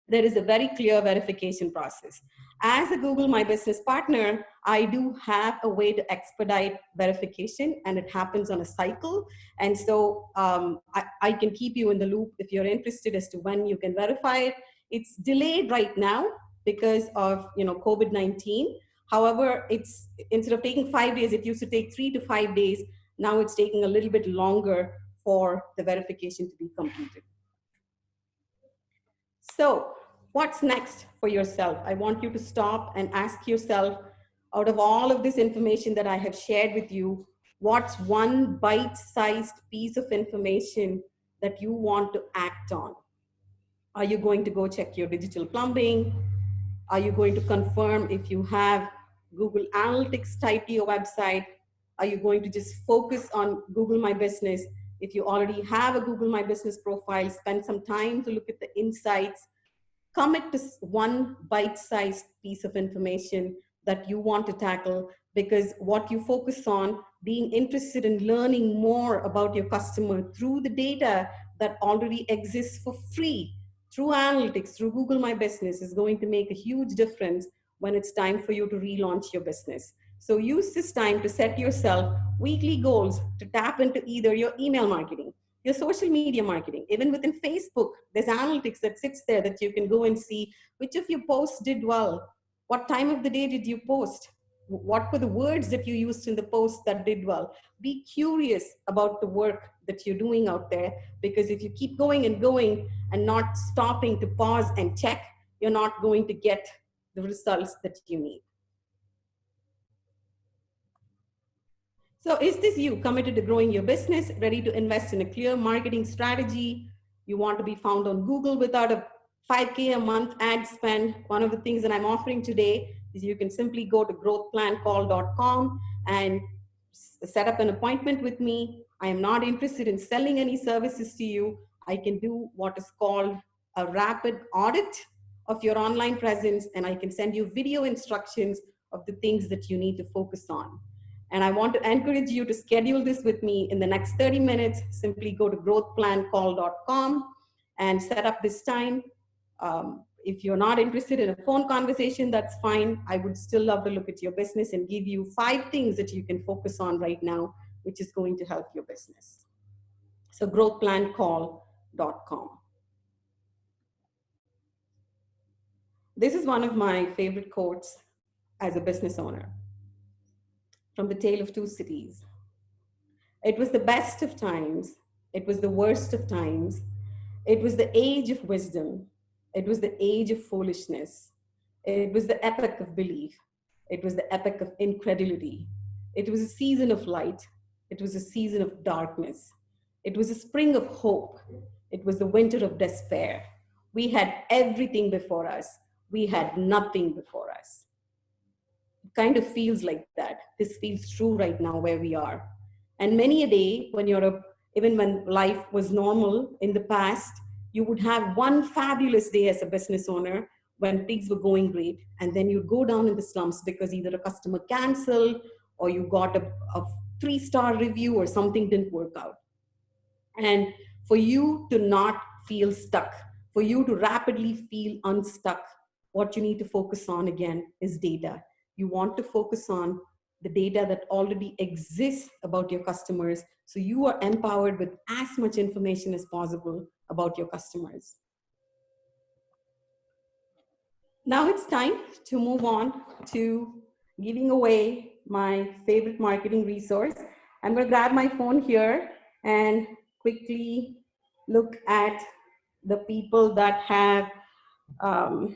there is a very clear verification process. As a Google My Business partner, I do have a way to expedite verification, and it happens on a cycle. And so I can keep you in the loop if you're interested as to when you can verify it. It's delayed right now because of COVID-19. However, it's instead of taking 5 days, it used to take 3 to 5 days. Now it's taking a little bit longer for the verification to be completed. So what's next for yourself? I want you to stop and ask yourself, out of all of this information that I have shared with you, what's one bite-sized piece of information that you want to act on? Are you going to go check your digital plumbing? Are you going to confirm if you have Google Analytics tied to your website? Are you going to just focus on Google My Business? If you already have a Google My Business profile, spend some time to look at the insights. Commit to one bite-sized piece of information that you want to tackle, because what you focus on, being interested in learning more about your customer through the data that already exists for free, through analytics, through Google My Business, is going to make a huge difference when it's time for you to relaunch your business. So use this time to set yourself weekly goals to tap into either your email marketing, your social media marketing. Even within Facebook, there's analytics that sits there that you can go and see which of your posts did well. What time of the day did you post? What were the words that you used in the post that did well? Be curious about the work that you're doing out there, because if you keep going and not stopping to pause and check, you're not going to get the results that you need. So is this you, committed to growing your business, ready to invest in a clear marketing strategy? You want to be found on Google without a $5K a month ad spend? One of the things that I'm offering today is you can simply go to growthplancall.com and set up an appointment with me. I am not interested in selling any services to you. I can do what is called a rapid audit of your online presence, and I can send you video instructions of the things that you need to focus on. And I want to encourage you to schedule this with me in the next 30 minutes. Simply go to growthplancall.com and set up this time. If you're not interested in a phone conversation, that's fine. I would still love to look at your business and give you 5 things that you can focus on right now, which is going to help your business. So growthplancall.com. This is one of my favorite quotes as a business owner from The Tale of Two Cities. It was the best of times. It was the worst of times. It was the age of wisdom. It was the age of foolishness. It was the epoch of belief. It was the epoch of incredulity. It was a season of light. It was a season of darkness. It was a spring of hope. It was the winter of despair. We had everything before us. We had nothing before us. It kind of feels like that. This feels true right now where we are. And many a day when even when life was normal in the past, you would have one fabulous day as a business owner when things were going great. And then you'd go down in the slumps because either a customer canceled or you got a 3-star review or something didn't work out. And for you to not feel stuck, for you to rapidly feel unstuck, what you need to focus on again is data. You want to focus on the data that already exists about your customers, so you are empowered with as much information as possible about your customers. Now it's time to move on to giving away my favorite marketing resource. I'm going to grab my phone here and quickly look at the people that have, oh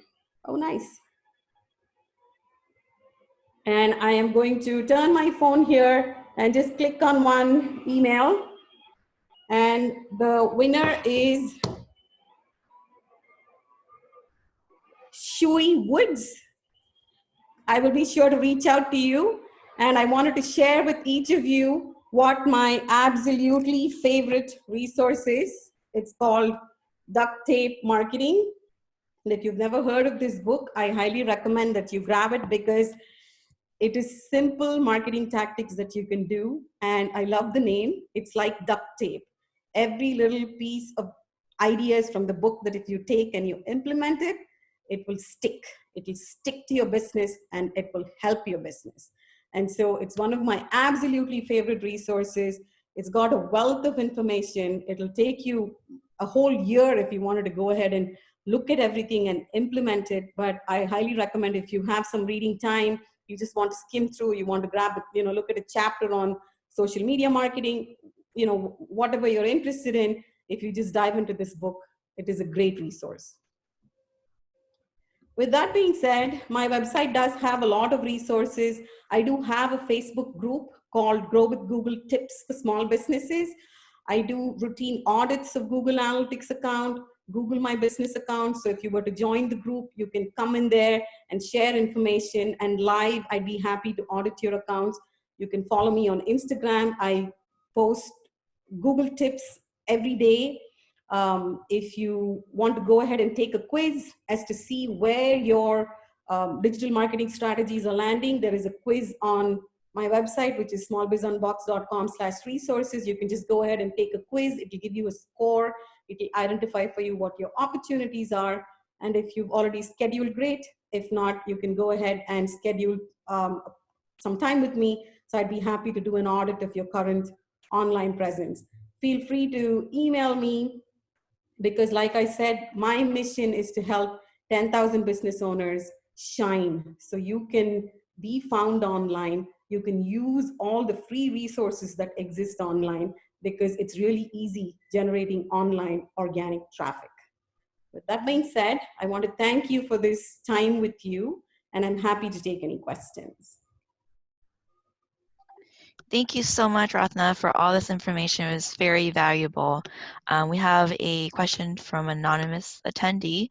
nice. And I am going to turn my phone here and just click on one email. And the winner is Shui Woods. I will be sure to reach out to you. And I wanted to share with each of you what my absolutely favorite resource is. It's called Duct Tape Marketing. And if you've never heard of this book, I highly recommend that you grab it because it is simple marketing tactics that you can do. And I love the name. It's like duct tape. Every little piece of ideas from the book that if you take and you implement it, it will stick. It will stick to your business and it will help your business. And so it's one of my absolutely favorite resources. It's got a wealth of information. It'll take you a whole year if you wanted to go ahead and look at everything and implement it. But I highly recommend if you have some reading time, you just want to skim through, you want to grab it, look at a chapter on social media marketing, whatever you're interested in, if you just dive into this book, it is a great resource. With that being said, my website does have a lot of resources. I do have a Facebook group called Grow with Google Tips for Small Businesses. I do routine audits of Google Analytics account, Google My Business account. So if you were to join the group, you can come in there and share information, and live, I'd be happy to audit your accounts. You can follow me on Instagram. I post Google tips every day. If you want to go ahead and take a quiz as to see where your digital marketing strategies are landing, there is a quiz on my website, which is smallbizunboxed.com/resources. You can just go ahead and take a quiz. It will give you a score. It will identify for you what your opportunities are. And if you've already scheduled, great. If not, you can go ahead and schedule some time with me. So I'd be happy to do an audit of your current online presence. Feel free to email me, because like I said, my mission is to help 10,000 business owners shine. So you can be found online. You can use all the free resources that exist online, because it's really easy generating online organic traffic. With that being said, I want to thank you for this time with you, and I'm happy to take any questions. Thank you so much, Rathna, for all this information. It was very valuable. We have a question from an anonymous attendee.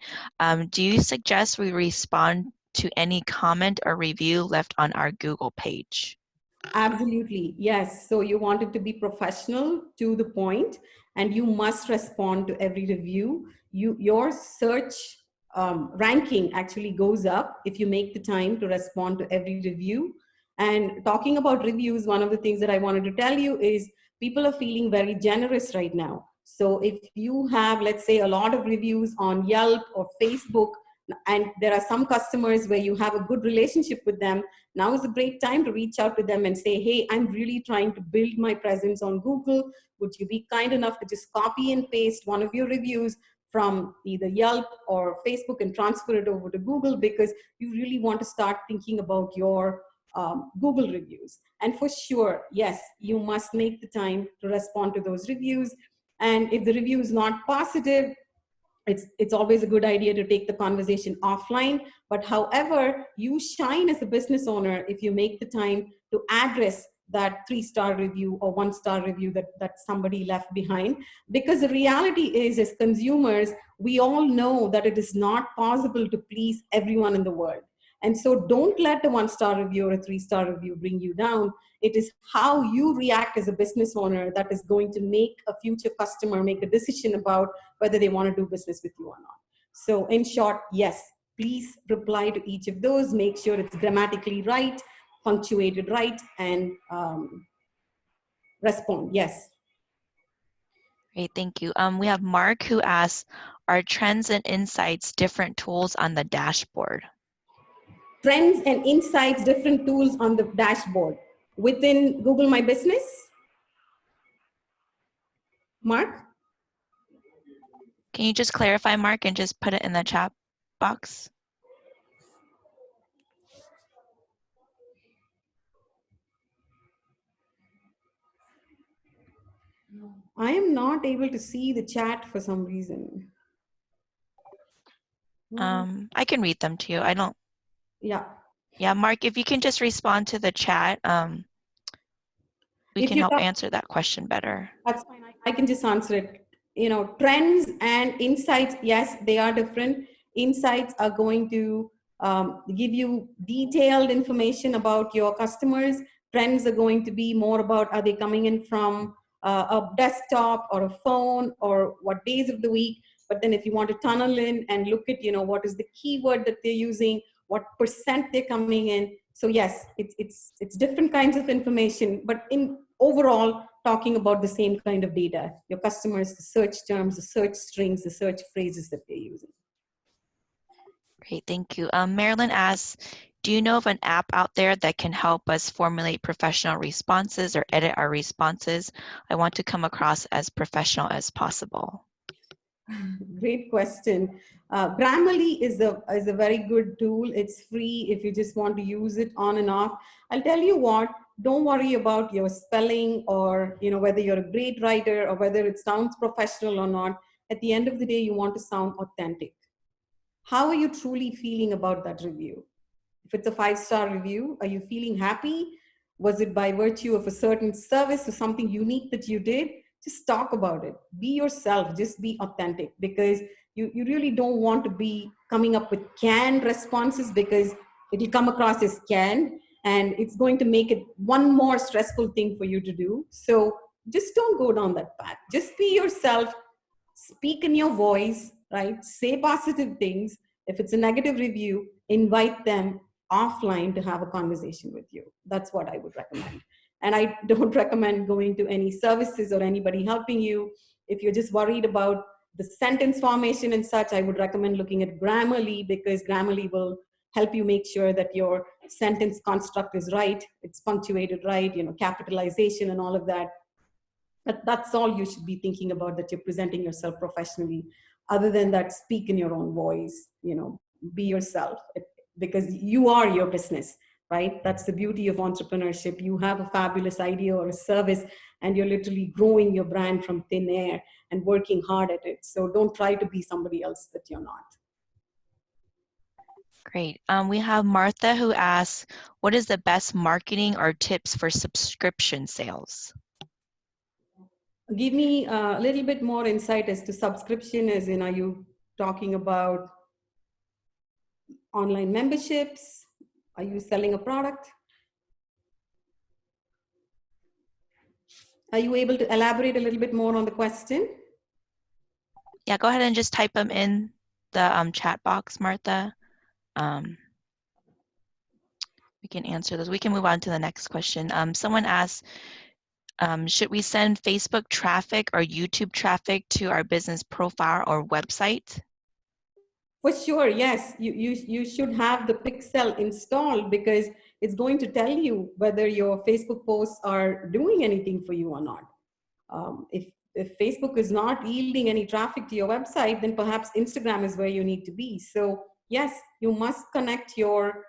Do you suggest we respond to any comment or review left on our Google page? Absolutely, yes. So you want it to be professional, to the point, and you must respond to every review. Your search ranking actually goes up if you make the time to respond to every review. And talking about reviews, one of the things that I wanted to tell you is people are feeling very generous right now. So if you have, let's say, a lot of reviews on Yelp or Facebook, and there are some customers where you have a good relationship with them, now is a great time to reach out to them and say, hey, I'm really trying to build my presence on Google. Would you be kind enough to just copy and paste one of your reviews from either Yelp or Facebook and transfer it over to Google, because you really want to start thinking about your Google reviews. And for sure, yes, you must make the time to respond to those reviews. And if the review is not positive, it's always a good idea to take the conversation offline. But however, you shine as a business owner if you make the time to address that 3-star review or 1-star review that somebody left behind. Because the reality is, as consumers, we all know that it is not possible to please everyone in the world. And so don't let the 1-star review or a 3-star review bring you down. It is how you react as a business owner that is going to make a future customer make a decision about whether they want to do business with you or not. So in short, yes, please reply to each of those. Make sure it's grammatically right, punctuated right, and respond. Yes. Great, thank you. We have Mark who asks, are trends and insights different tools on the dashboard? Trends and insights, different tools on the dashboard within Google My Business. Mark? Can you just clarify, Mark, and just put it in the chat box? I am not able to see the chat for some reason. I can read them to you. I don't. Yeah. Yeah, Mark, if you can just respond to the chat, we can help answer that question better. That's fine. I can just answer it. You know, trends and insights, yes, they are different. Insights are going to give you detailed information about your customers. Trends are going to be more about, are they coming in from a desktop or a phone, or what days of the week. But then if you want to tunnel in and look at, you know, what is the keyword that they're using, what percent they're coming in. So yes, it's different kinds of information, but in overall talking about the same kind of data, your customers, the search terms, the search strings, the search phrases that they're using. Great, thank you. Marilyn asks, do you know of an app out there that can help us formulate professional responses or edit our responses? I want to come across as professional as possible. Great question. Grammarly is a very good tool. It's free if you just want to use it on and off. I'll tell you what, don't worry about your spelling or, you know, whether you're a great writer or whether it sounds professional or not. At the end of the day, you want to sound authentic. How are you truly feeling about that review? If it's a 5-star review, are you feeling happy? Was it by virtue of a certain service or something unique that you did? Just talk about it. Be yourself. Just be authentic, because you really don't want to be coming up with canned responses, because it'll come across as canned and it's going to make it one more stressful thing for you to do. So just don't go down that path. Just be yourself. Speak in your voice, right? Say positive things. If it's a negative review, invite them offline to have a conversation with you. That's what I would recommend. And I don't recommend going to any services or anybody helping you. If you're just worried about the sentence formation and such, I would recommend looking at Grammarly, because Grammarly will help you make sure that your sentence construct is right, it's punctuated right, you know, capitalization and all of that. But that's all you should be thinking about, that you're presenting yourself professionally. Other than that, speak in your own voice, you know, be yourself, because you are your business, right? That's the beauty of entrepreneurship. You have a fabulous idea or a service, and you're literally growing your brand from thin air and working hard at it. So don't try to be somebody else that you're not. Great. We have Martha who asks, what is the best marketing or tips for subscription sales? Give me a little bit more insight as to subscription, as in, are you talking about online memberships? Are you selling a product? Are you able to elaborate a little bit more on the question? Yeah, go ahead and just type them in the chat box, Martha. We can answer those. We can move on to the next question. Someone asked, Should we send Facebook traffic or YouTube traffic to our business profile or website? For sure, yes. You should have the pixel installed because it's going to tell you whether your Facebook posts are doing anything for you or not. If Facebook is not yielding any traffic to your website, then perhaps Instagram is where you need to be. So yes, you must connect your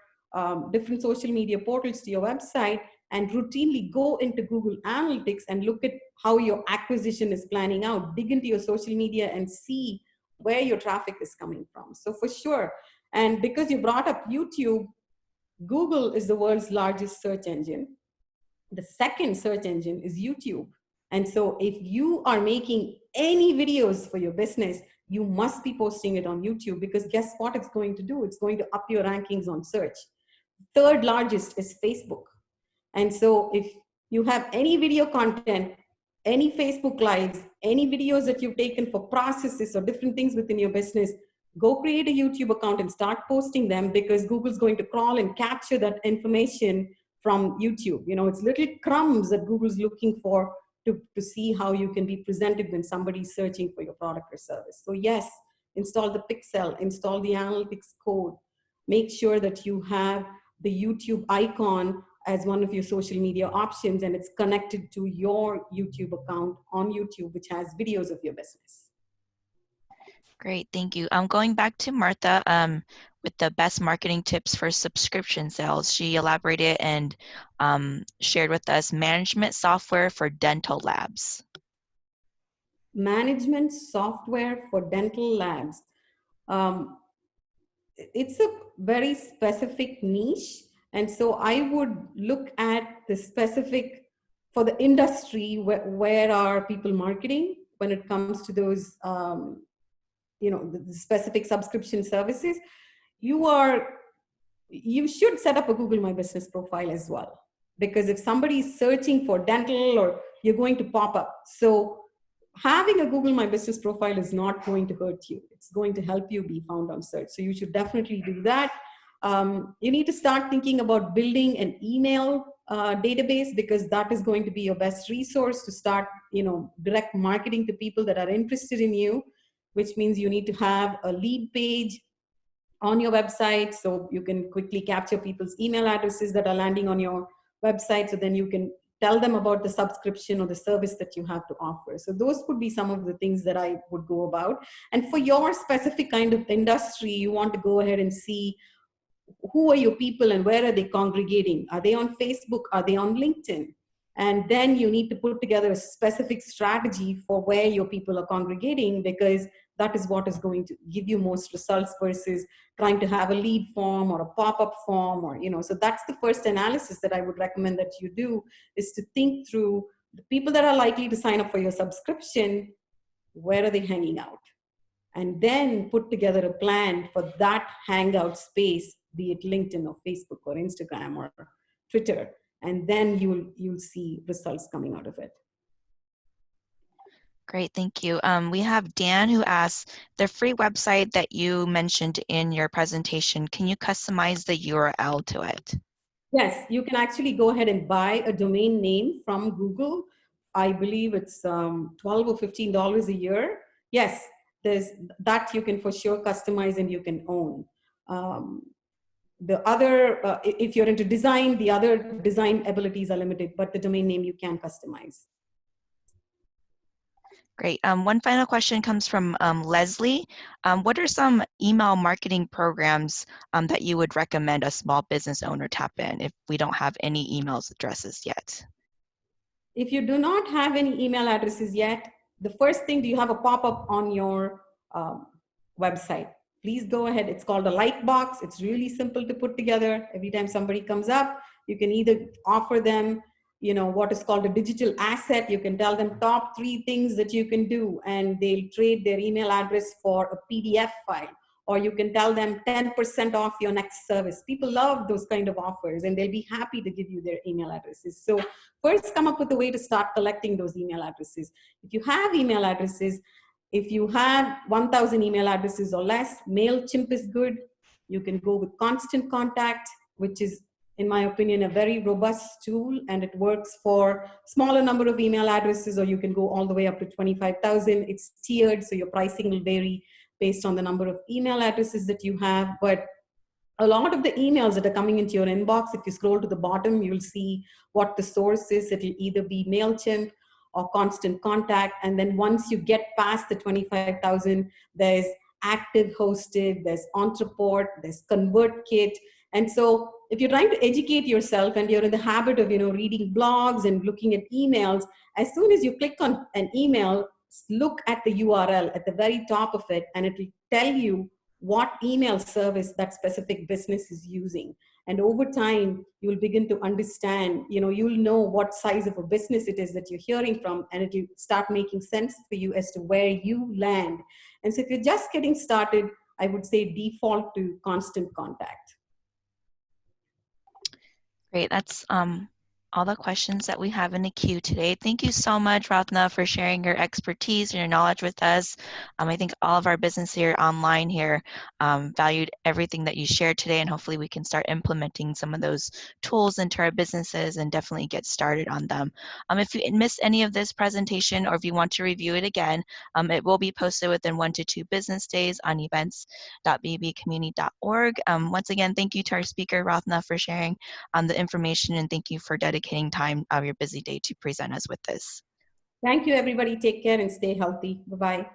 different social media portals to your website and routinely go into Google Analytics and look at how your acquisition is planning out. Dig into your social media and see where your traffic is coming from. So for sure. And because you brought up YouTube, Google is the world's largest search engine. The second search engine is YouTube. And so if you are making any videos for your business, you must be posting it on YouTube, because guess what it's going to do? It's going to up your rankings on search. Third largest is Facebook. And so if you have any video content, any Facebook lives, any videos that you've taken for processes or different things within your business, go create a YouTube account and start posting them, because Google's going to crawl and capture that information from YouTube. You know, it's little crumbs that Google's looking for to see how you can be presented when somebody's searching for your product or service. So yes, install the pixel, install the analytics code, make sure that you have the YouTube icon as one of your social media options, and it's connected to your YouTube account on YouTube, which has videos of your business. Great, thank you. Going back to Martha with the best marketing tips for subscription sales, she elaborated and shared with us management software for dental labs. Management software for dental labs. It's a very specific niche. And so I would look at the specific, for the industry, where are people marketing when it comes to those, you know, the specific subscription services. You should set up a Google My Business profile as well, because if somebody is searching for dental, or you're going to pop up. So having a Google My Business profile is not going to hurt you. It's going to help you be found on search. So you should definitely do that. You need to start thinking about building an email database, because that is going to be your best resource to start, you know, direct marketing to people that are interested in you, which means you need to have a lead page on your website so you can quickly capture people's email addresses that are landing on your website, so then you can tell them about the subscription or the service that you have to offer. So those could be some of the things that I would go about. And for your specific kind of industry, you want to go ahead and see who are your people and where are they congregating? Are they on Facebook? Are they on LinkedIn? And then you need to put together a specific strategy for where your people are congregating, because that is what is going to give you most results versus trying to have a lead form or a pop-up form, or, you know. So that's the first analysis that I would recommend that you do, is to think through the people that are likely to sign up for your subscription, where are they hanging out? And then put together a plan for that hangout space, be it LinkedIn or Facebook or Instagram or Twitter. And then you'll see results coming out of it. Great, thank you. We have Dan who asks, the free website that you mentioned in your presentation, can you customize the URL to it? Yes, you can actually go ahead and buy a domain name from Google. I believe it's $12 or $15 a year. Yes, there's that you can for sure customize and you can own. The other, if you're into design, the other design abilities are limited, but the domain name you can customize. Great. One final question comes from Leslie. What are some email marketing programs that you would recommend a small business owner tap in if we don't have any email addresses yet? If you do not have any email addresses yet, the first thing, do you have a pop-up on your website? Please go ahead. It's called a like box. It's really simple to put together. Every time somebody comes up, you can either offer them, you know, what is called a digital asset. You can tell them top 3 things that you can do, and they'll trade their email address for a PDF file. Or you can tell them 10% off your next service. People love those kind of offers, and they'll be happy to give you their email addresses. So first, come up with a way to start collecting those email addresses. If you have email addresses, if you have 1,000 email addresses or less, MailChimp is good. You can go with Constant Contact, which is in my opinion, a very robust tool, and it works for smaller number of email addresses, or you can go all the way up to 25,000. It's tiered, so your pricing will vary based on the number of email addresses that you have. But a lot of the emails that are coming into your inbox, if you scroll to the bottom, you'll see what the source is. It'll either be MailChimp or Constant Contact. And then once you get past the 25,000, there's Active Hosted, there's Entreport, there's ConvertKit. And so if you're trying to educate yourself and you're in the habit of, reading blogs and looking at emails, as soon as you click on an email, look at the URL at the very top of it, and it will tell you what email service that specific business is using. And over time, you will begin to understand, you'll know what size of a business it is that you're hearing from, and it will start making sense for you as to where you land. And so if you're just getting started, I would say default to Constant Contact. Great. That's all the questions that we have in the queue today. Thank you so much, Rathna, for sharing your expertise and your knowledge with us. I think all of our business here online here valued everything that you shared today, and hopefully we can start implementing some of those tools into our businesses and definitely get started on them. If you missed any of this presentation, or if you want to review it again, it will be posted within 1 to 2 business days on events.bbcommunity.org. Once again, thank you to our speaker, Rathna, for sharing the information, and thank you for dedicating time out of your busy day to present us with this. Thank you, everybody. Take care and stay healthy. Bye-bye.